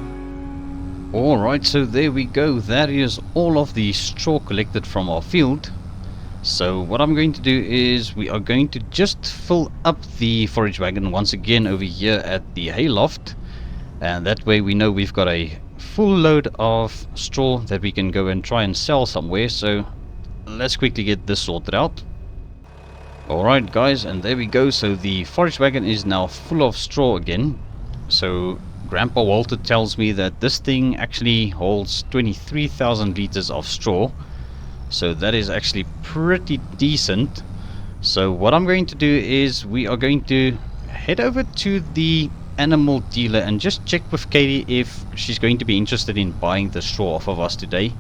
Alright, so there we go. That is all of the straw collected from our field. So what I'm going to do is we are going to just fill up the forage wagon once again over here at the hayloft. And that way we know we've got a full load of straw that we can go and try and sell somewhere. So let's quickly get this sorted out. Alright guys, and there we go. So the forage wagon is now full of straw again. So Grandpa Walter tells me that this thing actually holds 23,000 liters of straw. So that is actually pretty decent. So what I'm going to do is we are going to head over to the animal dealer and just check with Katie if she's going to be interested in buying the straw off of us today.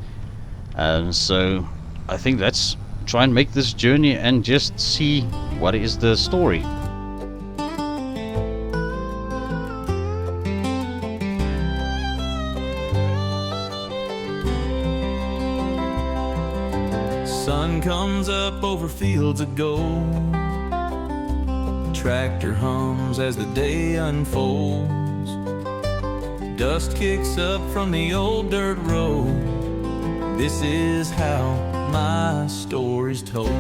So I think let's try and make this journey and just see what is the story. Sun comes up over fields of gold. Tractor hums as the day unfolds. Dust kicks up from the old dirt road. This is how my story's told.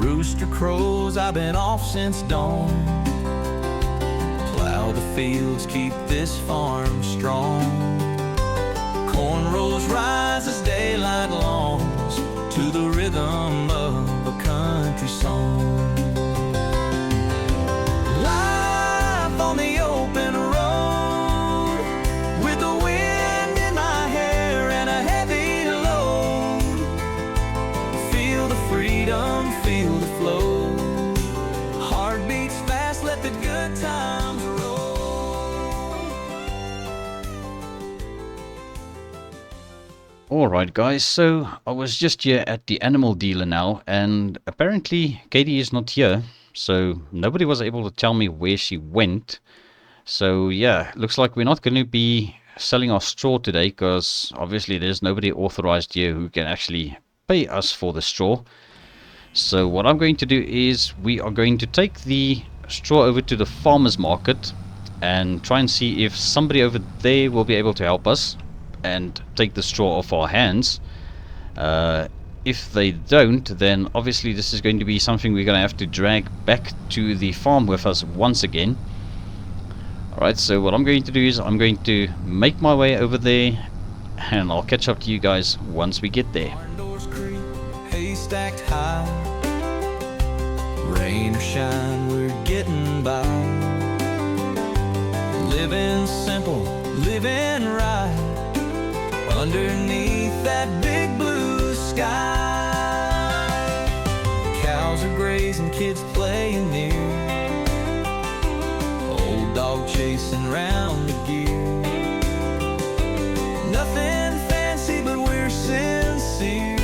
Rooster crows, I've been off since dawn. Plow the fields, keep this farm strong. Corn rolls rise as daylight longs to the rhythm of a country song. Life on the open road, with the wind in my hair and a heavy load. Feel the freedom, feel the flow. Heart beats fast, let the good times roll. Alright guys, so I was just here at the animal dealer now, and apparently Katie is not here, so nobody was able to tell me where she went. So yeah, looks like we're not going to be selling our straw today, because obviously there's nobody authorized here who can actually pay us for the straw. So what I'm going to do is we are going to take the straw over to the farmer's market and try and see if somebody over there will be able to help us and take the straw off our hands. If they don't, then obviously this is going to be something we're going to have to drag back to the farm with us once again. Alright, so what I'm going to do is I'm going to make my way over there, and I'll catch up to you guys once we get there. Barn doors creak, hay stacked high. Rain or shine, we're getting by. Living simple, living right, underneath that big blue sky. Cows are grazing, kids playing near. Old dog chasing round the gear. Nothing fancy, but we're sincere.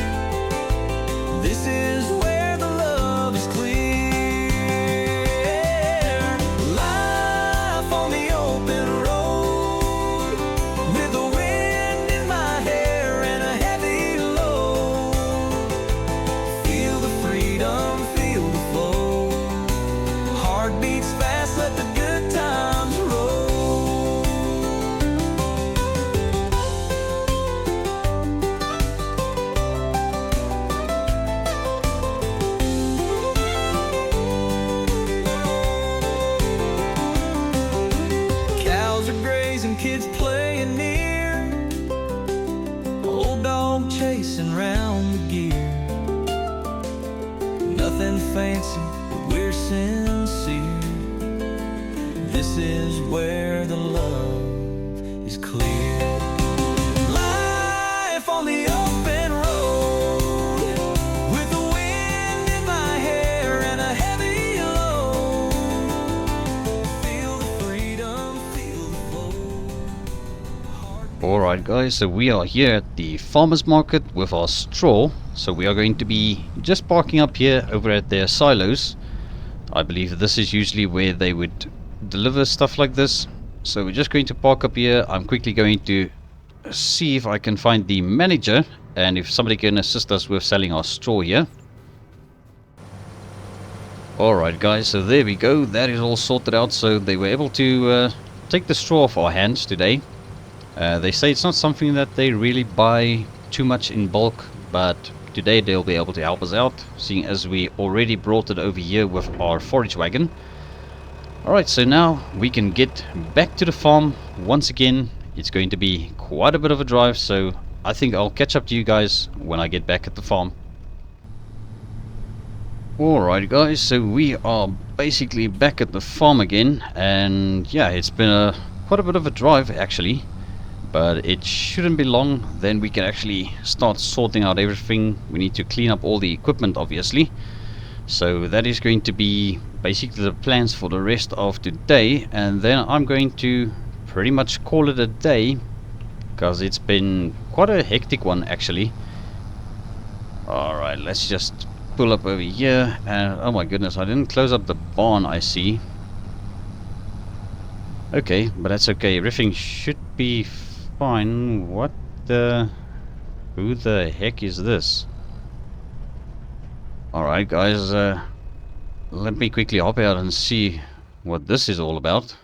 This is where the love is clear. Life racing round the gear. Nothing fancy, but we're sincere. This is where the love is clear. Life on the open road, with the wind in my hair and a heavy load. Feel the freedom, feel the flow. Alright guys, so we are here at the farmer's market with our straw. So we are going to be just parking up here over at their silos. I believe this is usually where they would deliver stuff like this. So we're just going to park up here. I'm quickly going to see if I can find the manager and if somebody can assist us with selling our straw here. Alright guys, so there we go. That is all sorted out. So they were able to take the straw off our hands today. They say it's not something that they really buy too much in bulk, but today they'll be able to help us out, seeing as we already brought it over here with our forage wagon. Alright, so now we can get back to the farm once again. It's going to be quite a bit of a drive, so I think I'll catch up to you guys when I get back at the farm. Alright guys, so we are basically back at the farm again, and yeah, it's been quite a bit of a drive actually, but it shouldn't be long. Then we can actually start sorting out everything. We need to clean up all the equipment obviously, so that is going to be basically the plans for the rest of today, and then I'm going to pretty much call it a day because it's been quite a hectic one actually. Alright, let's just pull up over here, and oh my goodness, I didn't close up the barn, I see. Okay, but that's okay, everything should be fine. What the... who the heck is this? Alright guys, let me quickly hop out and see what this is all about.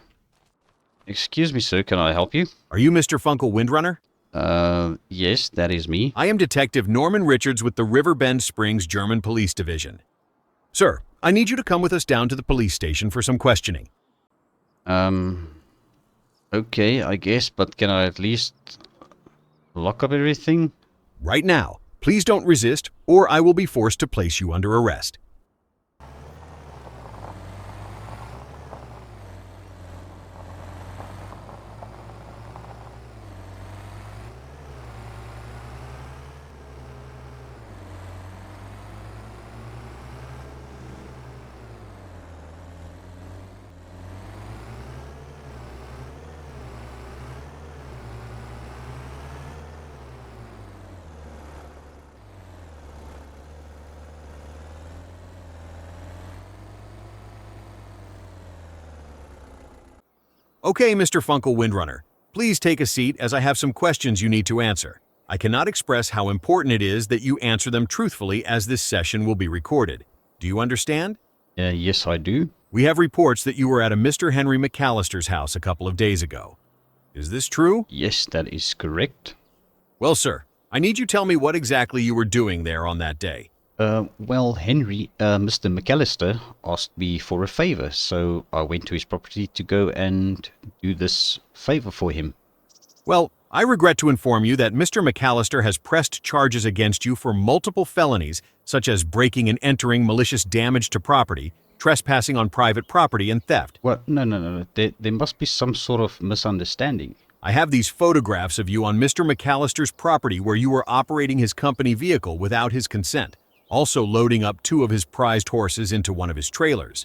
Excuse me sir, can I help you? Are you Mr. Funkle Windrunner? Yes, that is me. I am Detective Norman Richards with the Riverbend Springs German Police Division. Sir, I need you to come with us down to the police station for some questioning. Okay, I guess, but can I at least lock up everything? Right now. Please don't resist, or I will be forced to place you under arrest. Okay, Mr. Funkle Windrunner, please take a seat as I have some questions you need to answer. I cannot express how important it is that you answer them truthfully as this session will be recorded. Do you understand? Yes, I do. We have reports that you were at a Mr. Henry McAllister's house a couple of days ago. Is this true? Yes, that is correct. Well, sir, I need you to tell me what exactly you were doing there on that day. Well, Henry, Mr. McAllister asked me for a favor, so I went to his property to go and do this favor for him. Well, I regret to inform you that Mr. McAllister has pressed charges against you for multiple felonies, such as breaking and entering, malicious damage to property, trespassing on private property, and theft. Well, no. There must be some sort of misunderstanding. I have these photographs of you on Mr. McAllister's property where you were operating his company vehicle without his consent, also loading up 2 of his prized horses into one of his trailers.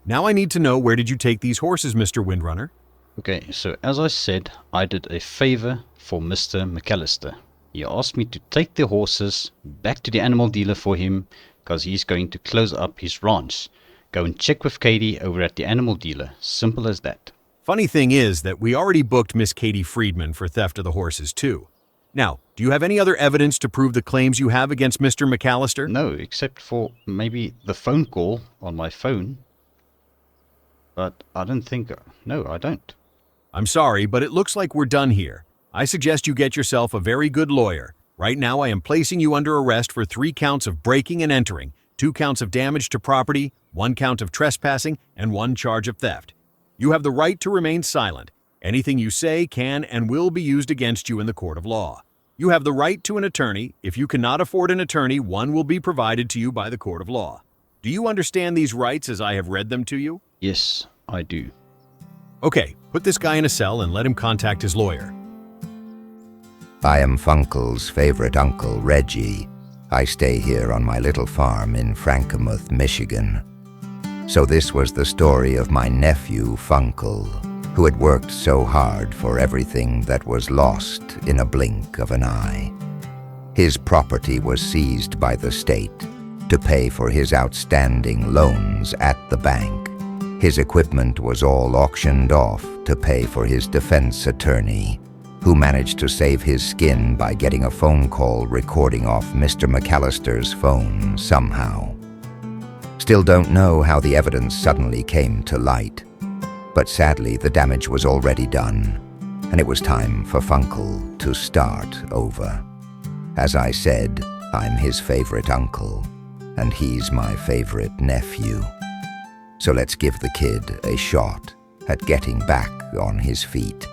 Now I need to know, where did you take these horses, Mr. Windrunner? Okay, so as I said, I did a favor for Mr. McAllister. He asked me to take the horses back to the animal dealer for him because he's going to close up his ranch. Go and check with Katie over at the animal dealer. Simple as that. Funny thing is that we already booked Miss Katie Friedman for theft of the horses too. Now, do you have any other evidence to prove the claims you have against Mr. McAllister? No, except for maybe the phone call on my phone. But I don't think... No, I don't. I'm sorry, but it looks like we're done here. I suggest you get yourself a very good lawyer. Right now I am placing you under arrest for 3 counts of breaking and entering, 2 counts of damage to property, 1 count of trespassing, and 1 charge of theft. You have the right to remain silent. Anything you say can and will be used against you in the court of law. You have the right to an attorney. If you cannot afford an attorney, one will be provided to you by the court of law. Do you understand these rights as I have read them to you? Yes, I do. Okay, put this guy in a cell and let him contact his lawyer. I am Funkle's favorite uncle, Reggie. I stay here on my little farm in Frankenmuth, Michigan. So this was the story of my nephew, Funkle, who had worked so hard for everything that was lost in a blink of an eye. His property was seized by the state to pay for his outstanding loans at the bank. His equipment was all auctioned off to pay for his defense attorney, who managed to save his skin by getting a phone call recording off Mr. McAllister's phone somehow. Still don't know how the evidence suddenly came to light, but sadly the damage was already done, and it was time for Funkle to start over. As I said, I'm his favorite uncle, and he's my favorite nephew. So let's give the kid a shot at getting back on his feet.